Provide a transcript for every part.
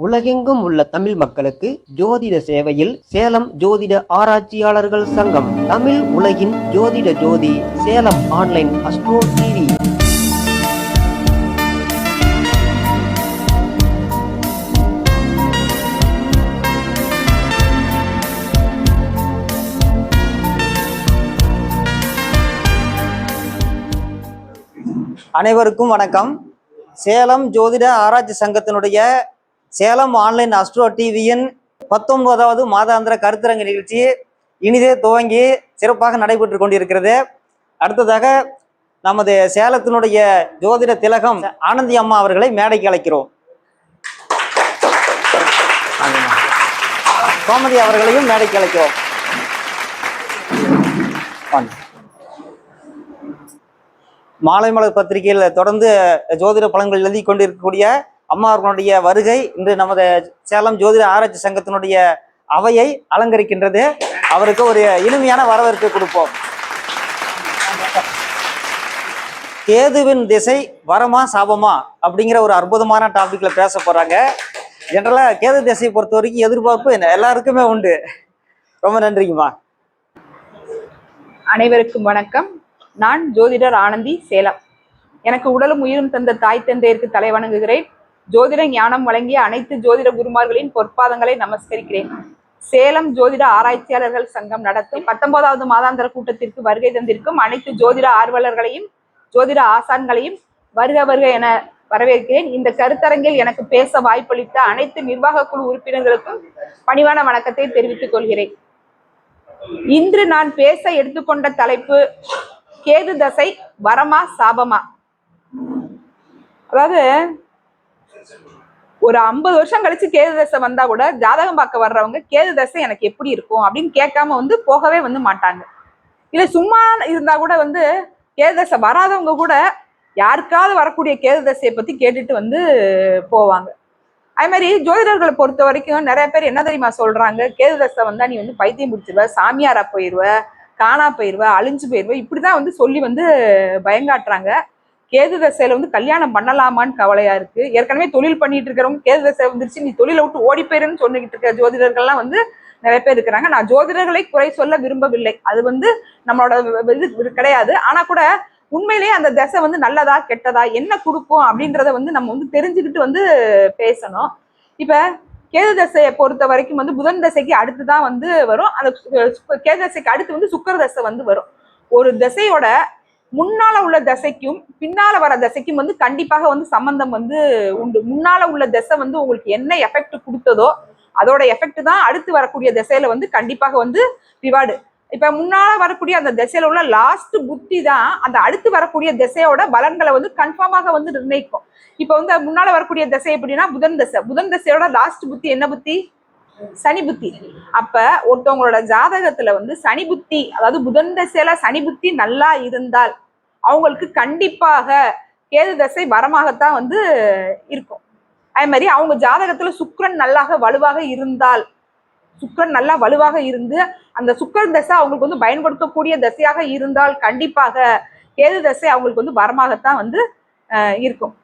உலகெங்கும் உள்ள தமிழ் மக்களுக்கு ஜோதிட சேவையில் சேலம் ஜோதிட ஆராய்ச்சியாளர்கள் சங்கம். தமிழ் உலகின் ஜோதிட ஜோதி சேலம் ஆன்லைன் அஸ்ட்ரோ டிவி. அனைவருக்கும் வணக்கம். சேலம் ஜோதிட ஆராய்ச்சி சங்கத்தினுடைய சேலம் ஆன்லைன் அஸ்ட்ரோ டிவியின் 19வது மாதாந்திர கருத்தரங்கு நிகழ்ச்சி இனிதே துவங்கி சிறப்பாக நடைபெற்று கொண்டிருக்கிறது. அடுத்ததாக நமது சேலத்தினுடைய ஜோதிட திலகம் ஆனந்தி அம்மா அவர்களை மேடைக்கு அழைக்கிறோம். கோமதி அவர்களையும் மேடைக்கு அழைக்கிறோம். மாலைமலர் பத்திரிகையில் தொடர்ந்து ஜோதிட பலன்கள் எழுதி கொண்டிருக்கக்கூடிய அம்மா அவர்களுடைய வருகை இன்று நமது சேலம் ஜோதிட ஆராய்ச்சி சங்கத்தினுடைய அவையை அலங்கரிக்கின்றது. அவருக்கு ஒரு இனிமையான வரவேற்பு கொடுப்போம். கேதுவின் திசை வரமா சாபமா அப்படிங்கிற ஒரு அற்புதமான டாபிக்ல பேச போறாங்க. ஜெனரலா கேது திசையை பொறுத்த வரைக்கும் எதிர்பார்ப்பு எல்லாருக்குமே உண்டு. ரொம்ப நன்றிங்கம்மா. அனைவருக்கும் வணக்கம். நான் ஜோதிடர் ஆனந்தி, சேலம். எனக்கு உடலும் உயிரும் தந்த தாய் தந்தையருக்கு தலை வணங்குகிறேன். ஜோதிட ஞானம் வழங்கிய அனைத்து ஜோதிட குருமார்களின் பொற்பாதங்களை நமஸ்கரிக்கிறேன். சேலம் ஜோதிட ஆராய்ச்சியாளர்கள் சங்கம் நடத்தும் 19வது மாதாந்திர கூட்டத்திற்கு வருகை தந்திருக்கும் அனைத்து ஜோதிட ஆர்வலர்களையும் ஜோதிட ஆசான்களையும் வருக வருக என வரவேற்கிறேன். இந்த கருத்தரங்கில் எனக்கு பேச வாய்ப்பளித்த அனைத்து நிர்வாக குழு உறுப்பினர்களுக்கும் பணிவான வணக்கத்தை தெரிவித்துக் கொள்கிறேன். இன்று நான் பேச எடுத்துக்கொண்ட தலைப்பு கேது தசை வரமா சாபமா. அதாவது ஒரு 50 வருஷம் கழிச்சு கேது தசை வந்தா கூட ஜாதகம் பார்க்க வர்றவங்க கேது தசை எனக்கு எப்படி இருக்கும் அப்படின்னு கேட்காம போகவே மாட்டாங்க. இல்ல சும்மா இருந்தா கூட கேது தசை வராதவங்க கூட யாருக்காவது வரக்கூடிய கேது தசையை பத்தி கேட்டுட்டு போவாங்க. அதே மாதிரி ஜோதிடர்களை பொறுத்த வரைக்கும் நிறைய பேர் என்ன தெரியுமா சொல்றாங்க, கேது தசை வந்தா நீ பைத்தியம் பிடிச்சிருவ, சாமியாரா போயிடுவ, காணா போயிடுவ, அழிஞ்சு போயிடுவ, இப்படிதான் சொல்லி பயங்காட்டுறாங்க. கேது தசையில கல்யாணம் பண்ணலாமான்னு கவலையா இருக்கு. ஏற்கனவே தொழில் பண்ணிட்டு இருக்கிறவங்க கேது தசை வந்துருச்சு நீ தொழிலை விட்டு ஓடி போயிருன்னு சொல்லிக்கிட்டு இருக்க ஜோதிடர்கள்லாம் நிறைய பேர் இருக்கிறாங்க. நான் ஜோதிடர்களை குறை சொல்ல விரும்பவில்லை, அது நம்மளோட இது கிடையாது. ஆனா கூட உண்மையிலேயே அந்த தசை நல்லதா கெட்டதா என்ன கொடுக்கும் அப்படின்றத நம்ம தெரிஞ்சுக்கிட்டு பேசணும். இப்ப கேது தசையை பொறுத்த வரைக்கும் புதன் தசைக்கு அடுத்துதான் வரும். அந்த கேது தசைக்கு அடுத்து சுக்கிர தசை வரும். ஒரு தசையோட முன்னால உள்ள தசைக்கும் பின்னால வர தசைக்கும் கண்டிப்பாக சம்பந்தம் உண்டு. முன்னால உள்ள தசை உங்களுக்கு என்ன எஃபெக்ட் கொடுத்ததோ அதோட எஃபெக்ட் தான் அடுத்து வரக்கூடிய திசையில கண்டிப்பாக ரிவார்டு. இப்ப முன்னால வரக்கூடிய அந்த திசையில உள்ள லாஸ்ட் புத்தி தான் அந்த அடுத்து வரக்கூடிய திசையோட பலன்களை கன்ஃபார்மாக நிர்ணயிக்கும். இப்ப முன்னால வரக்கூடிய திசை எப்படின்னா புதன் தசை. புதன் தசையோட லாஸ்ட் புத்தி என்ன புத்தி? சனி புத்தி. அப்ப ஒருத்தவங்களோட ஜாதகத்துல சனி புத்தி, அதாவது புதன் தசையில சனி புத்தி நல்லா இருந்தால் அவங்களுக்கு கண்டிப்பாக கேது தசை வரமாகத்தான் இருக்கும். அதே மாதிரி அவங்க ஜாதகத்துல சுக்கிரன் நல்லாக வலுவாக இருந்தால், சுக்கிரன் நல்லா வலுவாக இருந்து அந்த சுக்கிரன் தசை அவங்களுக்கு பயன்படுத்தக்கூடிய தசையாக இருந்தால் கண்டிப்பாக கேது தசை அவங்களுக்கு வரமாகத்தான் இருக்கும்.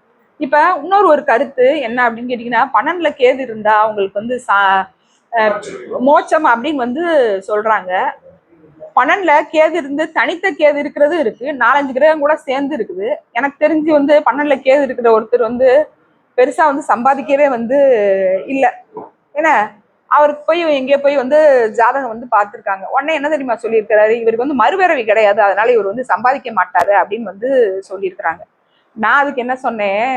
இப்ப இன்னொரு கருத்து என்ன அப்படின்னு கேட்டீங்கன்னா, 12ல கேது இருந்தா அவங்களுக்கு மோட்சம் அப்படின்னு சொல்றாங்க. 12ல கேது இருந்து தனித்த கேது இருக்கிறது இருக்கு, 4-5 கிரகம் கூட சேர்ந்து இருக்குது. எனக்கு தெரிஞ்சு 12ல கேது இருக்கிற ஒருத்தர் பெருசா சம்பாதிக்கவே இல்ல. ஏன்னா அவருக்கு போய் எங்கேயோ போய் ஜாதகம் பார்த்துருக்காங்க. உடனே என்ன தெரியுமா சொல்லியிருக்கிறாரு, இவருக்கு மறுபிறவி கிடையாது, அதனால இவர் சம்பாதிக்க மாட்டாரு அப்படின்னு சொல்லியிருக்கிறாங்க. நான் அதுக்கு என்ன சொன்னேன்,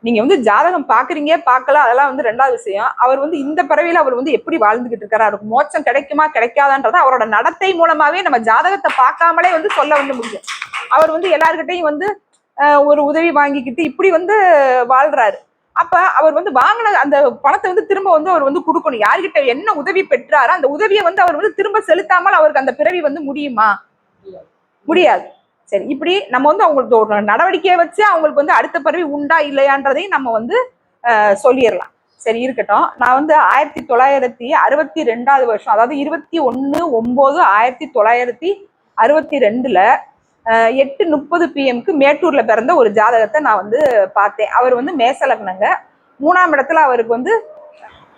நீங்க ஜாதகம் பாக்குறீங்க பார்க்கலாம், அதெல்லாம் ரெண்டாவது விஷயம். அவர் இந்த பிறவியில அவர் எப்படி வாழ்ந்துகிட்டு இருக்காரு, அவருக்கு மோட்சம் கிடைக்குமா கிடைக்காதான்றத அவரோட நடத்தை மூலமாவே நம்ம ஜாதகத்தை பார்க்காமலே சொல்ல முடியும். அவர் எல்லார்கிட்டையும் ஒரு உதவி வாங்கிக்கிட்டு இப்படி வாழ்றாரு. அப்ப அவர் வாங்கின அந்த பணத்தை திரும்ப அவர் கொடுக்கணும். யார்கிட்ட என்ன உதவி பெற்றாரோ அந்த உதவியை அவர் திரும்ப செலுத்தாமல் அவருக்கு அந்த பிறவி முடியுமா? முடியாது. சரி, இப்படி நம்ம அவங்களுக்கு ஒரு நடவடிக்கையை வச்சு அவங்களுக்கு அடுத்த பிறவி உண்டா இல்லையான்றதையும் நம்ம சொல்லிடலாம். சரி இருக்கட்டும். நான் 1962வது வருஷம், அதாவது 21/9/1962 8:30 PM மேட்டூர்ல பிறந்த ஒரு ஜாதகத்தை நான் பார்த்தேன். அவர் மேச லக்னங்க. 3ஆம் இடத்துல அவருக்கு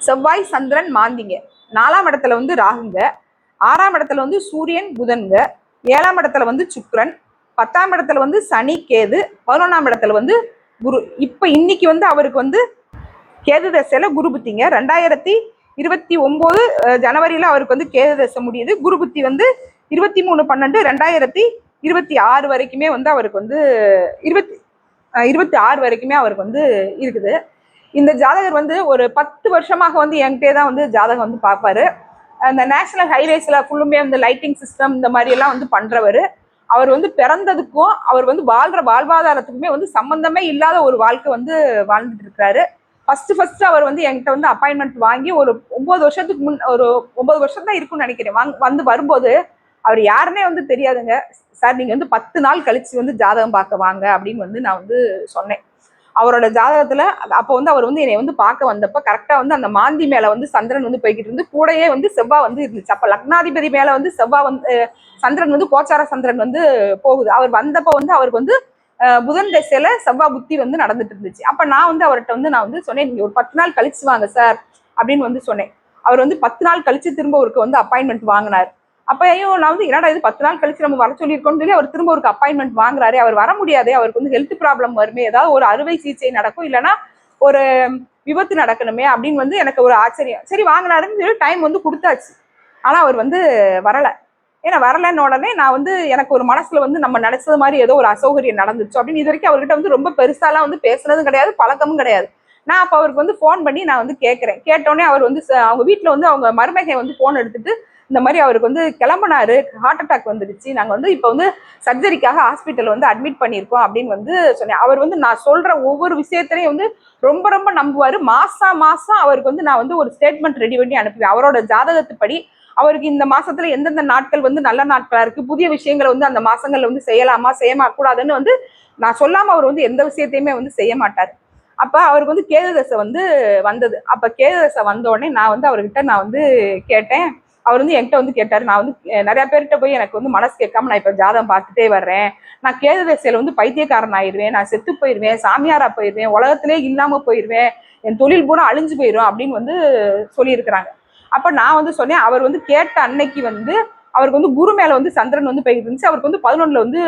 செவ்வாய் சந்திரன் மாந்திங்க. 4ஆம் இடத்துல வந்து ராகுங்க. 6ஆம் இடத்துல வந்து சூரியன் புதன்ங்க. 7ஆம் இடத்துல வந்து சுக்கிரன். 10ஆம் இடத்துல வந்து சனி கேது. 11ஆம் இடத்துல வந்து குரு. இப்ப இன்னைக்கு வந்து அவருக்கு வந்து கேது தசையில குரு புத்திங்க. 2029 ஜனவரியில அவருக்கு வந்து கேது தசை முடியுது. குரு புத்தி வந்து 23/12/2026 வரைக்குமே வந்து அவருக்கு வந்து 26 வரைக்குமே அவருக்கு வந்து இருக்குது. இந்த ஜாதகர் வந்து ஒரு 10 வருஷமாக வந்து என்கிட்டே தான் வந்து ஜாதகம் வந்து பார்ப்பாரு. அந்த நேஷனல் ஹைவேஸ்ல ஃபுல்லுமே வந்து லைட்டிங் சிஸ்டம் இந்த மாதிரி எல்லாம் வந்து பண்றவர். அவர் வந்து பிறந்ததுக்கும் அவர் வந்து வாழ்ற வாழ்வாதாரத்துக்குமே வந்து சம்பந்தமே இல்லாத ஒரு வாழ்க்கை வந்து வாழ்ந்துட்டு இருக்கிறாரு. ஃபர்ஸ்ட் அவர் வந்து என்கிட்ட வந்து அப்பாயின்மெண்ட் வாங்கி ஒரு 9 வருஷத்துக்கு ஒரு 9 வருஷம் தான் இருக்கும்னு நினைக்கிறேன். வந்து வரும்போது அவர் யாருன்னே வந்து தெரியாதுங்க. சார் நீங்க வந்து 10 நாள் கழிச்சு வந்து ஜாதகம் பார்க்க வாங்க அப்படின்னு வந்து நான் வந்து சொன்னேன். அவரோட ஜாதகத்துல அப்போ வந்து அவர் வந்து என்னை வந்து பார்க்க வந்தப்ப கரெக்டா வந்து அந்த மாந்தி மேல வந்து சந்திரன் வந்து போய்கிட்டு இருந்து கூடயே வந்து செவ்வாய் வந்து இருந்துச்சு. அப்ப லக்னாதிபதி மேல வந்து செவ்வாய் வந்து சந்திரன் வந்து கோச்சார சந்திரன் வந்து போகுது. அவர் வந்தப்ப வந்து அவருக்கு வந்து புதன் திசையில செவ்வாய் புத்தி வந்து நடந்துட்டு இருந்துச்சு. அப்ப நான் வந்து அவர்கிட்ட வந்து நான் வந்து சொன்னேன், நீங்க ஒரு 10 நாள் கழிச்சு வாங்க சார் அப்படின்னு வந்து சொன்னேன். அவர் வந்து 10 நாள் கழிச்சு திரும்ப அவருக்கு வந்து அப்பாயின்மெண்ட் வாங்கினார். அப்பயும் நான் வந்து என்னடா இது 10 நாள் கழிச்சு நம்ம வர சொல்லியிருக்கோம்னு சொல்லி அவர் திரும்ப ஒரு அப்பாயின்மெண்ட் வாங்குறாரு. அவர் வர முடியாது, அவருக்கு வந்து ஹெல்த் ப்ராப்ளம் வருமே, ஏதாவது ஒரு அறுவை சிகிச்சை நடக்கும், இல்லைன்னா ஒரு விபத்து நடக்கணுமே அப்படின்னு வந்து எனக்கு ஒரு ஆச்சரியம். சரி வாங்கினாருன்னு சொல்லி டைம் வந்து கொடுத்தாச்சு. ஆனா அவர் வந்து வரல. ஏன்னா வரலன்னு உடனே நான் வந்து எனக்கு ஒரு மனசுல வந்து நம்ம நினைச்சது மாதிரி ஏதோ ஒரு அசௌகரியம் நடந்துச்சு அப்படின்னு இது வரைக்கும் அவர்கிட்ட வந்து ரொம்ப பெருசாலாம் வந்து பேசுனதும் கிடையாது, பழக்கமும் கிடையாது. நான் அப்ப அவருக்கு வந்து ஃபோன் பண்ணி நான் வந்து கேட்கிறேன். கேட்டோடனே அவர் வந்து அவங்க வீட்டுல வந்து அவங்க மருமகை வந்து ஃபோன் எடுத்துட்டு இந்த மாதிரி அவருக்கு வந்து கிளம்புனாரு, ஹார்ட் அட்டாக் வந்துடுச்சு, நாங்க வந்து இப்போ வந்து சர்ஜரிக்காக ஹாஸ்பிட்டல் வந்து அட்மிட் பண்ணியிருக்கோம் அப்படின்னு வந்து சொன்னேன். அவர் வந்து நான் சொல்ற ஒவ்வொரு விஷயத்திலையும் வந்து ரொம்ப ரொம்ப நம்புவாரு. மாசம் அவருக்கு வந்து நான் வந்து ஒரு ஸ்டேட்மெண்ட் ரெடி பண்ணி அனுப்புவேன். அவரோட ஜாதகத்துப்படி அவருக்கு இந்த மாசத்துல எந்தெந்த நாட்கள் வந்து நல்ல நாட்களா இருக்கு, புதிய விஷயங்களை வந்து அந்த மாசங்கள்ல வந்து செய்யலாமா செய்யமா கூடாதுன்னு வந்து நான் சொல்லாம அவர் வந்து எந்த விஷயத்தையுமே வந்து செய்ய மாட்டாரு. அப்ப அவருக்கு வந்து கேது தசை வந்து வந்தது. அப்ப கேது தசை வந்த உடனே நான் வந்து அவர்கிட்ட நான் வந்து கேட்டேன். அவர் வந்து என்கிட்ட வந்து கேட்டாரு. நான் வந்து நிறைய பேர்கிட்ட போய் எனக்கு வந்து மனசு கேட்காம நான் இப்ப ஜாதகம் பார்த்துட்டே வர்றேன், நான் கேது தசையில வந்து பைத்தியக்காரன் ஆயிடுவேன், நான் செத்து போயிடுவேன், சாமியாரா போயிடுவேன், உலகத்திலே இல்லாம போயிடுவேன், என் தொழில் பூரா அழிஞ்சு போயிடும் அப்படின்னு வந்து சொல்லியிருக்கிறாங்க. அப்ப நான் வந்து சொன்னேன், அவர் வந்து கேட்ட அன்னைக்கு வந்து அவருக்கு வந்து குரு மேல வந்து சந்திரன் வந்து போயிட்டு இருந்துச்சு. அவருக்கு வந்து 11ல வந்து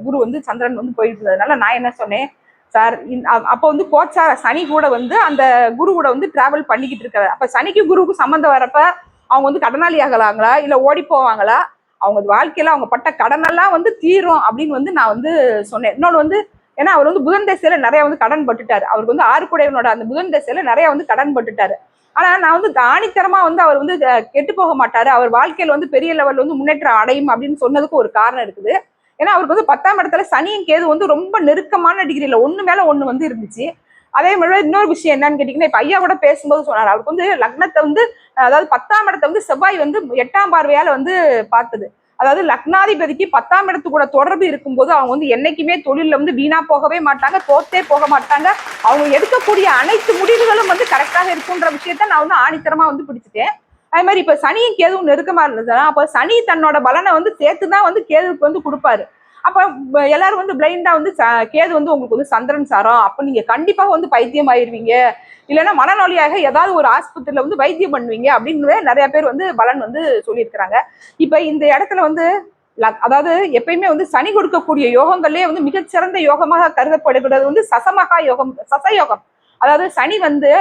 குரு வந்து சந்திரன் வந்து போயிட்டு இருந்ததுனால நான் என்ன சொன்னேன், சார் அப்போ வந்து கோச்சார சனி கூட வந்து அந்த குரு கூட வந்து டிராவல் பண்ணிக்கிட்டு இருக்காரு. அப்ப சனிக்கு குருவுக்கு சம்மந்தம் வரப்ப அவங்க வந்து கடனாளி ஆகலாங்களா, இல்ல ஓடி போவாங்களா, அவங்க வாழ்க்கையில அவங்க பட்ட கடனெல்லாம் வந்து தீரும் அப்படின்னு வந்து நான் வந்து சொன்னேன். இன்னொன்று வந்து ஏன்னா அவர் வந்து புதன் தசையில நிறைய வந்து கடன் பட்டுட்டாரு. அவருக்கு வந்து 6 குடையவனோட அந்த புதன் தசையில நிறைய வந்து கடன் பட்டுட்டாரு. ஆனா நான் வந்து ஆணித்தரமா வந்து அவர் வந்து கெட்டு போக மாட்டாரு, அவர் வாழ்க்கையில வந்து பெரிய லெவல்ல வந்து முன்னேற்றம் அடையும் அப்படின்னு சொன்னதுக்கு ஒரு காரணம் இருக்குது. ஏன்னா அவருக்கு வந்து 10ஆம் இடத்துல சனியும் கேது வந்து ரொம்ப நெருக்கமான டிகிரியில ஒண்ணு மேல ஒண்ணு வந்து இருந்துச்சு. அதே மாதிரி இன்னொரு விஷயம் என்னன்னு கேட்டீங்கன்னா, இப்ப ஐயா கூட பேசும்போது சொன்னார், அவருக்கு வந்து லக்னத்தை வந்து அதாவது 10ஆம் இடத்தை வந்து செவ்வாய் வந்து 8ஆம் பார்வையால வந்து பார்த்தது. அதாவது லக்னாதிபதிக்கு 10ஆம் இடத்து கூட தொடர்பு இருக்கும்போது அவங்க வந்து என்னைக்குமே தொழில வந்து வீணா போகவே மாட்டாங்க, தோத்தே போக மாட்டாங்க. அவங்க எடுக்கக்கூடிய அனைத்து முடிவுகளும் வந்து கரெக்டாக இருக்குன்ற விஷயத்த நான் வந்து ஆணித்தரமா வந்து பிடிச்சிட்டேன். அதே மாதிரி இப்ப சனியும் கேதுவும் நெருக்கமா இருந்ததுன்னா அப்ப சனி தன்னோட பலனை வந்து சேர்த்துதான் வந்து கேதுவுக்கு வந்து கொடுப்பாரு. அப்ப எல்லாரும் வந்து பிளைண்டா வந்து கேது வந்து உங்களுக்கு வந்து சந்திரன் சாரம், அப்ப நீங்க கண்டிப்பா வந்து பைத்தியம் ஆயிருவீங்க, இல்லைன்னா மனநோயாக ஏதாவது ஒரு ஆஸ்பத்திரியில வந்து வைத்தியம் பண்ணுவீங்க அப்படின்னு நிறைய பேர் வந்து பலன் வந்து சொல்லியிருக்கிறாங்க. இப்ப இந்த இடத்துல வந்து அதாவது எப்பயுமே வந்து சனி கொடுக்கக்கூடிய யோகங்கள்லயே வந்து மிகச்சிறந்த யோகமாக கருதப்படுகிறது வந்து சசமகா யோகம், சசயோகம். அதாவது சனி வந்து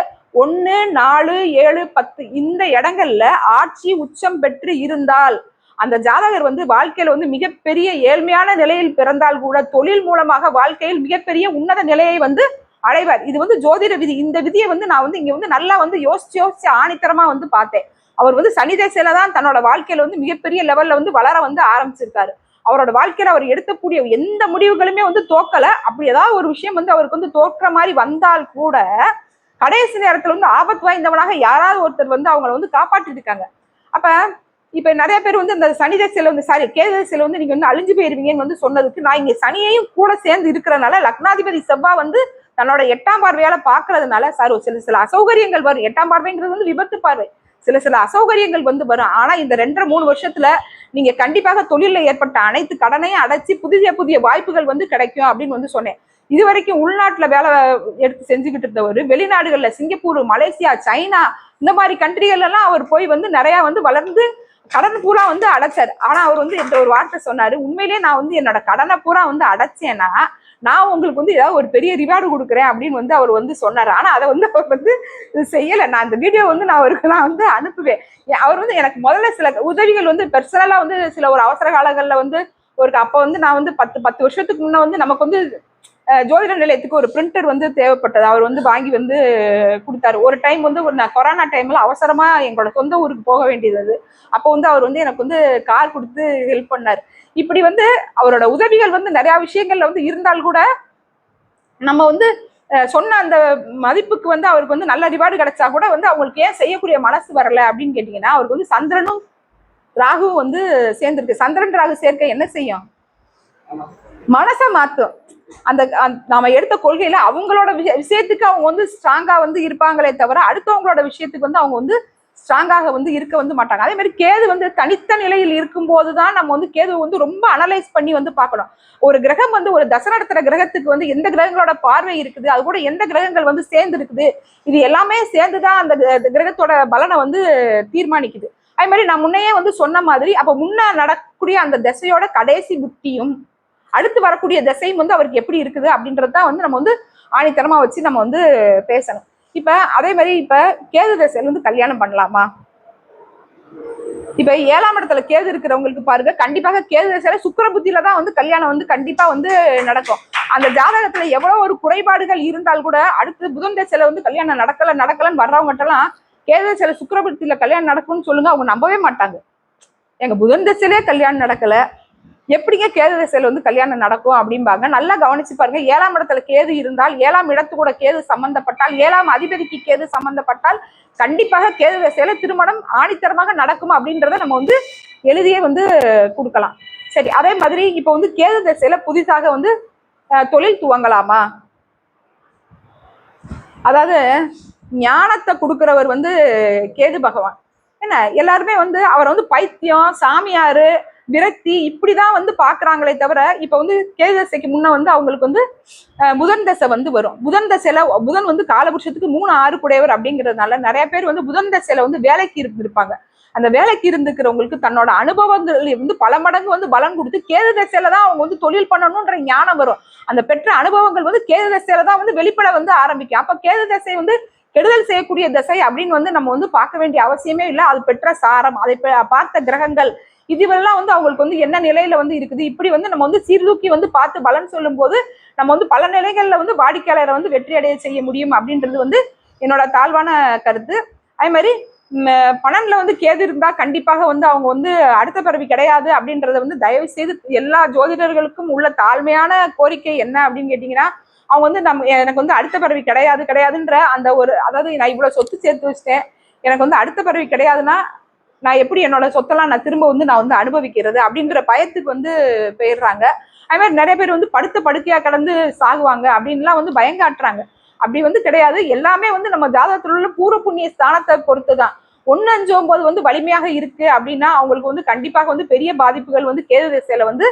1, 4, 7, 10 இந்த இடங்கள்ல ஆட்சி உச்சம் பெற்று இருந்தால் அந்த ஜாதகர் வந்து வாழ்க்கையில வந்து மிகப்பெரிய ஏழ்மையான நிலையில் பிறந்தால் கூட தொழில் மூலமாக வாழ்க்கையில் மிகப்பெரிய உன்னத நிலையை வந்து அடைவார். இது வந்து ஜோதிட விதி. இந்த விதியை வந்து நான் வந்து இங்க வந்து நல்லா வந்து யோசிச்சு ஆணித்தரமா வந்து பார்த்தேன். அவர் வந்து சனி திசையில தான் தன்னோட வாழ்க்கையில வந்து மிகப்பெரிய லெவல்ல வந்து வளர வந்து ஆரம்பிச்சிருக்காரு. அவரோட வாழ்க்கையில அவர் எடுக்கக்கூடிய எந்த முடிவுகளுமே வந்து தோக்கல. அப்படி ஏதாவது ஒரு விஷயம் வந்து அவருக்கு வந்து தோற்ற மாதிரி வந்தால் கூட கடைசி நேரத்துல வந்து ஆபத்து வாய்ந்தவனாக யாராவது ஒருத்தர் வந்து அவங்களை வந்து காப்பாற்றிட்டு இருக்காங்க. அப்ப இப்ப நிறைய பேர் வந்து இந்த சனி தசையில வந்து கேது தசையில வந்து நீங்க வந்து அழிஞ்சு போயிருவீங்கன்னு வந்து சொன்னதுக்கு நான் இங்க சனியையும் கூட சேர்ந்து இருக்கிறதுனால லக்னாதிபதி செவ்வாய் வந்து தன்னோட 8ஆம் பார்வையால பாக்குறதுனால சார் சில அசௌகரியங்கள் வரும். 8ஆம் பார்வைங்கிறது வந்து விபத்து பார்வை, சில அசௌகரியங்கள் வந்து வரும். ஆனா இந்த 2.5-3 வருஷத்துல நீங்க கண்டிப்பாக தொழில ஏற்பட்ட அனைத்து கடனையும் அடைச்சு புதிய வாய்ப்புகள் வந்து கிடைக்கும் அப்படின்னு வந்து சொன்னேன். இது வரைக்கும் உள்நாட்டுல வேலை எடுத்து செஞ்சுக்கிட்டு இருந்தவர் வெளிநாடுகள்ல சிங்கப்பூர், மலேசியா, சைனா இந்த மாதிரி கண்ட்ரிகள் எல்லாம் அவர் போய் வந்து நிறைய வந்து வளர்ந்து கடன் பூரா வந்து அடைச்சாரு. ஆனா அவர் வந்து என்ற ஒரு வார்த்தை சொன்னாரு, உண்மையிலேயே நான் வந்து என்னோட கடனை பூரா வந்து அடைச்சேன்னா நான் உங்களுக்கு வந்து ஏதாவது ஒரு பெரிய ரிவார்டு கொடுக்குறேன் அப்படின்னு வந்து அவர் வந்து சொன்னாரு. ஆனா அதை வந்து அவர் வந்து செய்யலை. நான் இந்த வீடியோ வந்து நான் அவருக்கு நான் வந்து அனுப்புவேன். அவர் வந்து எனக்கு முதல்ல சில உதவிகள் வந்து பெர்சனலா வந்து சில ஒரு அவசர காலங்கள்ல வந்து ஒரு அப்போ வந்து நான் வந்து 10 வருஷத்துக்கு முன்ன வந்து நமக்கு வந்து ஜோதிட நிலையத்துக்கு ஒரு பிரிண்டர் வந்து தேவைப்பட்டது. அவர் வந்து வாங்கி வந்து கொடுத்தாரு. ஒரு டைம் வந்து ஒரு கொரோனா டைம்ல அவசரமா எங்களோட சொந்த ஊருக்கு போக வேண்டியது. அப்போ வந்து அவர் வந்து எனக்கு வந்து கார் கொடுத்து ஹெல்ப் பண்ணார். இப்படி வந்து அவரோட உதவிகள் வந்து நிறைய விஷயங்கள்ல வந்து இருந்தால் கூட நம்ம வந்து சொன்ன அந்த மதிப்புக்கு வந்து அவருக்கு வந்து நல்ல ரிவார்டு கிடைச்சா கூட வந்து அவங்களுக்கு ஏன் செய்யக்கூடிய மனசு வரல அப்படின்னு கேட்டீங்கன்னா, அவருக்கு வந்து சந்திரனும் ராகுவும் வந்து சேர்ந்திருக்கு. சந்திரன் ராகு சேர்க்க என்ன செய்யும்? மனசை மாத்தும். அந்த நாம எடுத்த கொள்கையில அவங்களோட விஷயத்துக்கு அவங்க வந்து ஸ்ட்ராங்கா வந்து இருப்பாங்களே தவிர அடுத்தவங்களோட விஷயத்துக்கு வந்து அவங்க வந்து ஸ்ட்ராங்காக வந்து இருக்க வந்து மாட்டாங்க. அதே மாதிரி கேது வந்து தனித்த நிலையில் இருக்கும் போதுதான் நம்ம வந்து கேது வந்து ரொம்ப அனலைஸ் பண்ணி வந்து பார்க்கணும். ஒரு கிரகம் வந்து ஒரு தசை நடத்துற கிரகத்துக்கு வந்து எந்த கிரகங்களோட பார்வை இருக்குது, அது கூட எந்த கிரகங்கள் வந்து சேர்ந்து இருக்குது, இது எல்லாமே சேர்ந்துதான் அந்த கிரகத்தோட பலனை வந்து தீர்மானிக்குது. அதே மாதிரி நான் முன்னையே வந்து சொன்ன மாதிரி அப்ப முன்ன நடக்கக்கூடிய அந்த திசையோட கடைசி புத்தியும் அடுத்து வரக்கூடிய திசையும் வந்து அவருக்கு எப்படி இருக்குது அப்படின்றதான் வந்து நம்ம வந்து ஆணித்தரமா வச்சு நம்ம வந்து பேசணும். இப்ப அதே மாதிரி இப்ப கேது திசையில வந்து கல்யாணம் பண்ணலாமா? இப்ப 7ஆம் இடத்துல கேது இருக்கிறவங்களுக்கு பாருங்க, கண்டிப்பாக கேது திசையில சுக்கிர புத்தியில தான் வந்து கல்யாணம் வந்து கண்டிப்பா வந்து நடக்கும். அந்த ஜாதகத்துல எவ்வளவு ஒரு குறைபாடுகள் இருந்தால் கூட அடுத்து புதன் திசையில வந்து கல்யாணம் நடக்கலன்னு வர்றவங்ககிட்ட எல்லாம் கேது திசையில சுக்கிர புத்தியில கல்யாணம் நடக்கும்னு சொல்லுங்க, அவங்க நம்பவே மாட்டாங்க. எங்க புதன் திசையிலே கல்யாணம் நடக்கல, எப்படிங்க கேது திசையில வந்து கல்யாணம் நடக்கும் அப்படிம்பாங்க. நல்லா கவனிச்சு பாருங்க. 7ஆம் இடத்துல கேது இருந்தால், 7ஆம் இடத்து கூட கேது சம்பந்தப்பட்டால், 7ஆம் அதிபதிக்கு கேது சம்பந்தப்பட்டால் கண்டிப்பாக கேது திசையில திருமணம் ஆணித்தரமாக நடக்கும் அப்படின்றத நம்ம வந்து எழுதியே வந்து கொடுக்கலாம். சரி, அதே மாதிரி இப்ப வந்து கேது திசையில புதிதாக வந்து தொழில் துவங்கலாமா? அதாவது ஞானத்தை கொடுக்கிறவர் வந்து கேது பகவான். என்ன எல்லாருமே வந்து அவரை வந்து பைத்தியம், சாமியாரு, விரக்தி இப்படிதான் வந்து பாக்குறாங்களே தவிர இப்ப வந்து கேது தசைக்கு முன்ன வந்து அவங்களுக்கு வந்து புதன் தசை வந்து வரும். புதன் தசையில புதன் வந்து காலபுருஷத்துக்கு 3 6 கூடையவர் அப்படிங்கிறதுனால நிறைய பேர் வந்து புதன் தசையில வந்து வேலைக்கு இருந்திருப்பாங்க. அந்த வேலைக்கு இருந்துக்கிறவங்களுக்கு தன்னோட அனுபவங்கள் வந்து பல மடங்கு வந்து பலன் கொடுத்து கேது தசையில தான் அவங்க வந்து தொழில் பண்ணணும்ன்ற ஞானம் வரும். அந்த பெற்ற அனுபவங்கள் வந்து கேது தசையில தான் வந்து வெளிப்பட வந்து ஆரம்பிக்கும். அப்ப கேது தசை வந்து கெடுதல் செய்யக்கூடிய திசை அப்படின்னு வந்து நம்ம வந்து பார்க்க வேண்டிய அவசியமே இல்லை. அது பெற்ற சாரம், அதை பார்த்த கிரகங்கள், இதுவெல்லாம் வந்து அவங்களுக்கு வந்து என்ன நிலையில வந்து இருக்குது, இப்படி வந்து நம்ம வந்து சீர்தூக்கி வந்து பார்த்து பலன் சொல்லும் போது நம்ம வந்து பல நிலைகள்ல வந்து வாடிக்கையாளரை வந்து வெற்றி அடைய செய்ய முடியும் அப்படின்றது வந்து என்னோட தாழ்வான கருத்து. அதே மாதிரி 12ல வந்து கேது இருந்தா கண்டிப்பாக வந்து அவங்க வந்து அடுத்த பிறவி கிடையாது அப்படின்றத வந்து தயவு செய்து எல்லா ஜோதிடர்களுக்கும் உள்ள தாழ்மையான கோரிக்கை என்ன அப்படின்னு கேட்டீங்கன்னா, அவங்க வந்து எனக்கு வந்து அடுத்த பிறவி கிடையாதுன்ற அந்த ஒரு, அதாவது நான் இவ்வளவு சொத்து சேர்த்து வச்சிட்டேன், எனக்கு வந்து அடுத்த பிறவி கிடையாதுன்னா நான் எப்படி என்னோட சொத்தெல்லாம் நான் திரும்ப வந்து நான் வந்து அனுபவிக்கிறது அப்படின்ற பயத்துக்கு வந்து போயிடுறாங்க. அது மாதிரி நிறைய பேர் வந்து படுக்கையா கடந்து சாகுவாங்க அப்படின்லாம் வந்து பயங்காட்டுறாங்க. அப்படி வந்து கிடையாது. எல்லாமே வந்து நம்ம ஜாதகத்தில் உள்ள பூர்வ புண்ணிய ஸ்தானத்தை பொறுத்துதான். 1 5 9 வந்து வலிமையாக இருக்கு அப்படின்னா அவங்களுக்கு வந்து கண்டிப்பாக வந்து பெரிய பாதிப்புகள் வந்து கேது திசையில வந்து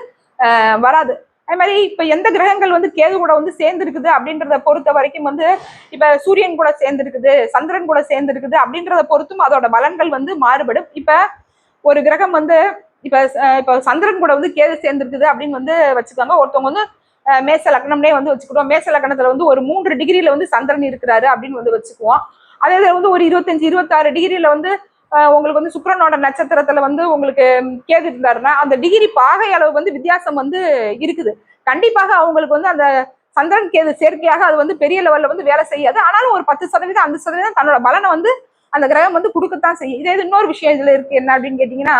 வராது. அதே மாதிரி இப்ப எந்த கிரகங்கள் வந்து கேது கூட வந்து சேர்ந்துருக்குது அப்படின்றத பொறுத்த வரைக்கும் வந்து இப்ப சூரியன் கூட சேர்ந்துருக்குது, சந்திரன் கூட சேர்ந்துருக்குது அப்படின்றத பொறுத்தும் அதோட பலன்கள் வந்து மாறுபடும். இப்ப ஒரு கிரகம் வந்து இப்ப சந்திரன் கூட வந்து கேது சேர்ந்துருக்குது அப்படின்னு வந்து வச்சுக்கோங்க. ஒருத்தவங்க வந்து மேச லக்னம்னே வந்து வச்சுக்கிட்டோம். மேச லக்னத்துல வந்து ஒரு 3 டிகிரியில வந்து சந்திரன் இருக்கிறாரு அப்படின்னு வந்து வச்சுக்குவோம். அதே வந்து ஒரு 25 26 டிகிரியில வந்து உங்களுக்கு வந்து சுக்கிரனோட நட்சத்திரத்துல வந்து உங்களுக்கு கேது இருந்தாருன்னா அந்த டிகிரி பாகை அளவு வந்து வித்தியாசம் வந்து இருக்குது. கண்டிப்பாக அவங்களுக்கு வந்து அந்த சந்திரன் கேது சேர்க்கையாக அது வந்து பெரிய லெவல்ல வந்து வேலை செய்யாது. ஆனாலும் ஒரு 10% 5% தன்னோட பலனை வந்து அந்த கிரகம் வந்து கொடுக்கத்தான் செய்யும். இதே இன்னொரு விஷயம் இதுல இருக்கு என்ன அப்படின்னு கேட்டீங்கன்னா,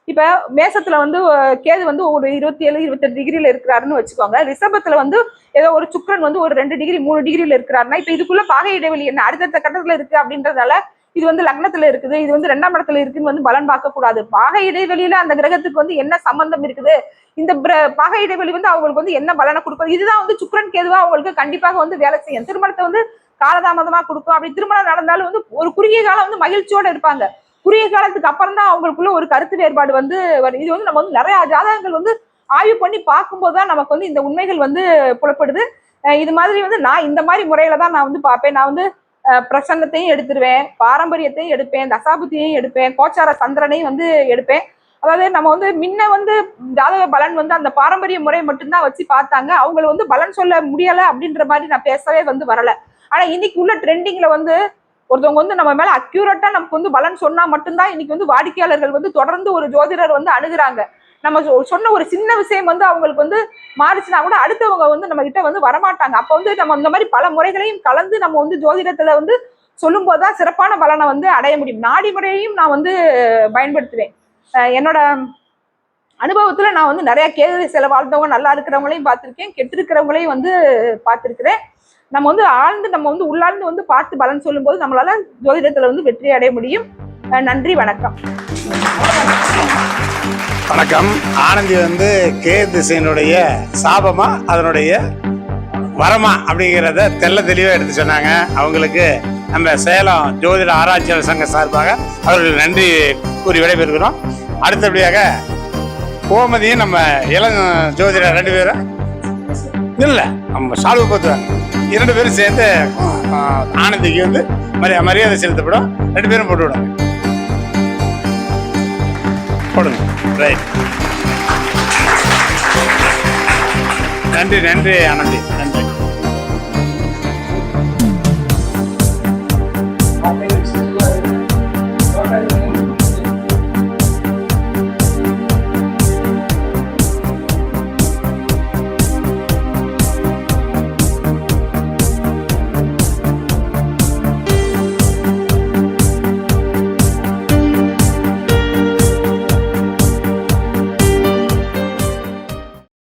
இப்ப மேசத்துல வந்து கேது வந்து ஒரு 27 28 டிகிரியில இருக்கிறாருன்னு வச்சுக்கோங்க. ரிஷபத்துல வந்து ஏதோ ஒரு சுக்கிரன் வந்து ஒரு 2 டிகிரி 3 டிகிரியில இருக்கிறாருன்னா இப்ப இதுக்குள்ள பாகை இடைவெளி என்ன அடுத்தடுத்த கட்டத்துல இருக்கு அப்படின்றதால இது வந்து லக்னத்துல இருக்குது, இது வந்து 2ஆம் இடத்துல இருக்குன்னு வந்து பலன் பார்க்க கூடாது. பாகை இடைவெளியில அந்த கிரகத்துக்கு வந்து என்ன சம்பந்தம் இருக்குது, இந்த பாகை இடைவெளி வந்து அவங்களுக்கு வந்து என்ன பலனை கொடுக்கும், இதுதான் வந்து சுக்கிரன் கேதுவா அவங்களுக்கு கண்டிப்பாக வந்து வேலை செய்யும். திருமணத்தை வந்து காலதாமதமா கொடுக்கும். அப்படி திருமணம் நடந்தாலும் வந்து ஒரு குறுகிய காலம் வந்து மகிழ்ச்சியோட இருப்பாங்க. குறுகிய காலத்துக்கு அப்புறம் தான் அவங்களுக்குள்ள ஒரு கருத்து வேறுபாடு வந்து வருது. இது வந்து நம்ம வந்து நிறைய ஜாதகங்கள் வந்து ஆய்வு பண்ணி பார்க்கும்போது தான் நமக்கு வந்து இந்த உண்மைகள் வந்து புலப்படுது. இது மாதிரி வந்து நான் இந்த மாதிரி முறையில தான் நான் வந்து பார்ப்பேன். நான் வந்து பிரசன்னத்தையும் எடுத்துருவேன், பாரம்பரியத்தையும் எடுப்பேன், தசாபுத்தியையும் எடுப்பேன், கோச்சார சந்திரனையும் வந்து எடுப்பேன். அதாவது நம்ம வந்து முன்ன வந்து ஜாதக பலன் வந்து அந்த பாரம்பரிய முறை மட்டும்தான் வச்சு பார்த்தாங்க. அவங்களை வந்து பலன் சொல்ல முடியல அப்படின்ற மாதிரி நான் பேசவே வந்து வரல. ஆனா இன்னைக்கு உள்ள ட்ரெண்டிங்ல வந்து ஒருத்தவங்க வந்து நம்ம மேல அக்யூரேட்டா நமக்கு வந்து பலன் சொன்னா மட்டும்தான் இன்னைக்கு வந்து வாடிக்கையாளர்கள் வந்து தொடர்ந்து ஒரு ஜோதிடர் வந்து அணுகுறாங்க. நம்ம சொன்ன ஒரு சின்ன விஷயம் வந்து அவங்களுக்கு வந்து மாறிச்சுன்னா கூட அடுத்தவங்க வந்து நம்ம கிட்ட வந்து வரமாட்டாங்க. அப்ப வந்து நம்ம இந்த மாதிரி பல முறைகளையும் கலந்து நம்ம வந்து ஜோதிடத்துல வந்து சொல்லும் போதுதான் சிறப்பான பலனை வந்து அடைய முடியும். நாடி முறையையும் நான் வந்து பயன்படுத்துவேன். என்னோட அனுபவத்துல நான் வந்து நிறைய கேது சில வாழ்ந்தவங்க நல்லா இருக்கிறவங்களையும் பார்த்திருக்கேன், கெட்டு இருக்கிறவங்களையும் வந்து பார்த்திருக்கிறேன். நம்ம வந்து நம்ம வந்து உள்ளார்ந்து வந்து பார்த்து பலன் சொல்லும் போது நம்மளால ஜோதிடத்துல வந்து வெற்றி அடைய முடியும். நன்றி, வணக்கம். வணக்கம். ஆனந்தி வந்து கேது திசையினுடைய சாபமா அதனுடைய வரமா அப்படிங்கிறத தெள்ள தெளிவாக எடுத்து சொன்னாங்க. அவங்களுக்கு நம்ம சேலம் ஜோதிட ஆராய்ச்சியாளர் சங்க சார்பாக அவர்களுக்கு நன்றி கூறி விடைபெறுகிறோம். அடுத்தபடியாக கோமதியும் நம்ம இளம் ஜோதிடர் 2 பேரும் இல்லை நம்ம சால்வு பார்த்துவாங்க. 2 பேரும் சேர்ந்து ஆனந்திக்கு வந்து மரியாதை செலுத்தப்படும். 2 பேரும் போட்டு விடுங்க. போடுங்க. ரைட். நன்றி ஆனந்தி, நன்றி.